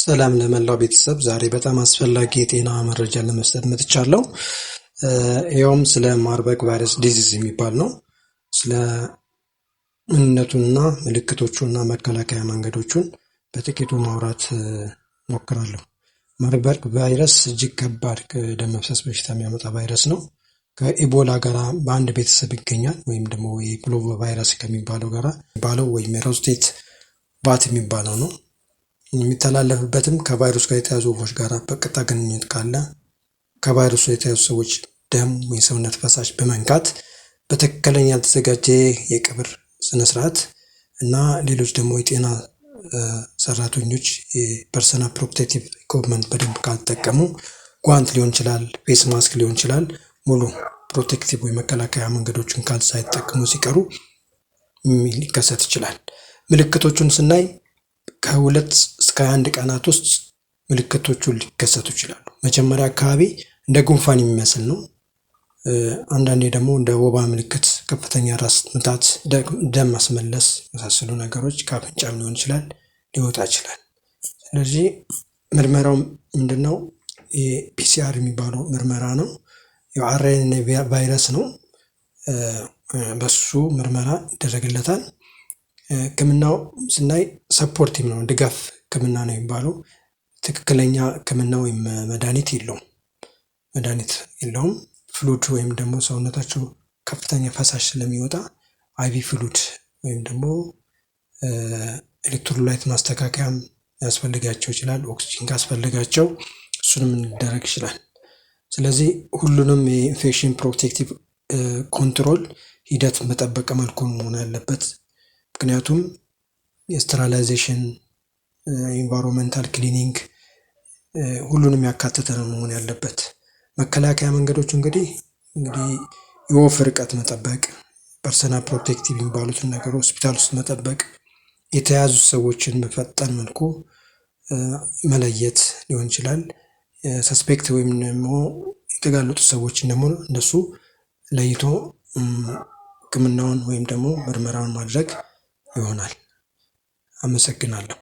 ሰላም ለመላው ቤተሰብ ዛሬ በጣም አስፈላጊ የጤና መረጃ ለመስጠት መጥቻለሁ። ይኸውም ስለ ማርበርግ ቫይረስ ዲዚዝ የሚባል ነው። ስለ ምንነቱና ምልክቶቹና መከላከያ መንገዶቹን በጥቂቱ ማውራት ሞክራለሁ። ማርበርግ ቫይረስ እጅግ ከባድ ደም መፍሰስ በሽታ የሚያመጣ ቫይረስ ነው። ከኢቦላ ጋር በአንድ ቤተሰብ ይገኛል። ወይም ደግሞ የፍሎቮ ቫይረስ ከሚባለው ጋር የሚባለው ወይም የሮስቴት ባት የሚባለው ነው። የሚተላለፍበትም ከቫይረሱ ጋር የተያዙ ወፎች ጋር በቀጥታ ግንኙነት ካለ ከቫይረሱ የተያዙ ሰዎች ደም ወይ ሰውነት ፈሳሽ በመንካት በትክክለኛ ያልተዘጋጀ የቀብር ስነስርዓት እና ሌሎች ደግሞ የጤና ሰራተኞች የፐርሰናል ፕሮቴክቲቭ ኢኩፕመንት በደንብ ካልተጠቀሙ ጓንት ሊሆን ይችላል፣ ፌስ ማስክ ሊሆን ይችላል፣ ሙሉ ፕሮቴክቲቭ ወይ መከላከያ መንገዶችን ሳይጠቀሙ ሲቀሩ ሊከሰት ይችላል። ምልክቶቹን ስናይ ከሁለት እስከ 1 ቀናት ውስጥ ምልክቶቹ ሊከሰቱ ይችላሉ። መጀመሪያ አካባቢ እንደ ጉንፋን የሚመስል ነው። አንዳንዴ ደግሞ እንደ ወባ ምልክት፣ ከፍተኛ ራስ ምታት፣ ደም ማስመለስ የመሳሰሉ ነገሮች ከአፍንጫም ሊሆን ይችላል ሊወጣ ይችላል። ስለዚህ ምርመራው ምንድነው? የፒሲአር የሚባለው ምርመራ ነው። የአርኤንኤ ቫይረስ ነው። በሱ ምርመራ ይደረግለታል። ህክምናው ስናይ ሰፖርቲቭ ነው፣ ድጋፍ ህክምና ነው የሚባለው። ትክክለኛ ህክምና ወይም መድኃኒት የለውም። ፍሉድ ወይም ደግሞ ሰውነታቸው ከፍተኛ ፈሳሽ ስለሚወጣ አይቪ ፍሉድ ወይም ደግሞ ኤሌክትሮላይት ማስተካከያም ያስፈልጋቸው ይችላል። ኦክሲጅን ካስፈልጋቸው እሱንም ሊደረግ ይችላል። ስለዚህ ሁሉንም የኢንፌክሽን ፕሮቴክቲቭ ኮንትሮል ሂደት በጠበቀ መልኩ መሆን ያለበት። ምክንያቱም የስተራላይዜሽን፣ ኢንቫይሮንመንታል ክሊኒንግ ሁሉንም ያካተተ ነው መሆን ያለበት። መከላከያ መንገዶች እንግዲህ የወፍ ርቀት መጠበቅ፣ ፐርሰናል ፕሮቴክቲቭ የሚባሉትን ነገር ሆስፒታል ውስጥ መጠበቅ፣ የተያዙ ሰዎችን በፈጣን መልኩ መለየት ሊሆን ይችላል። ሰስፔክት ወይም ደግሞ የተጋለጡ ሰዎችን ደግሞ እነሱ ለይቶ ህክምናውን ወይም ደግሞ ምርመራውን ማድረግ ይሆናል። አመሰግናለሁ።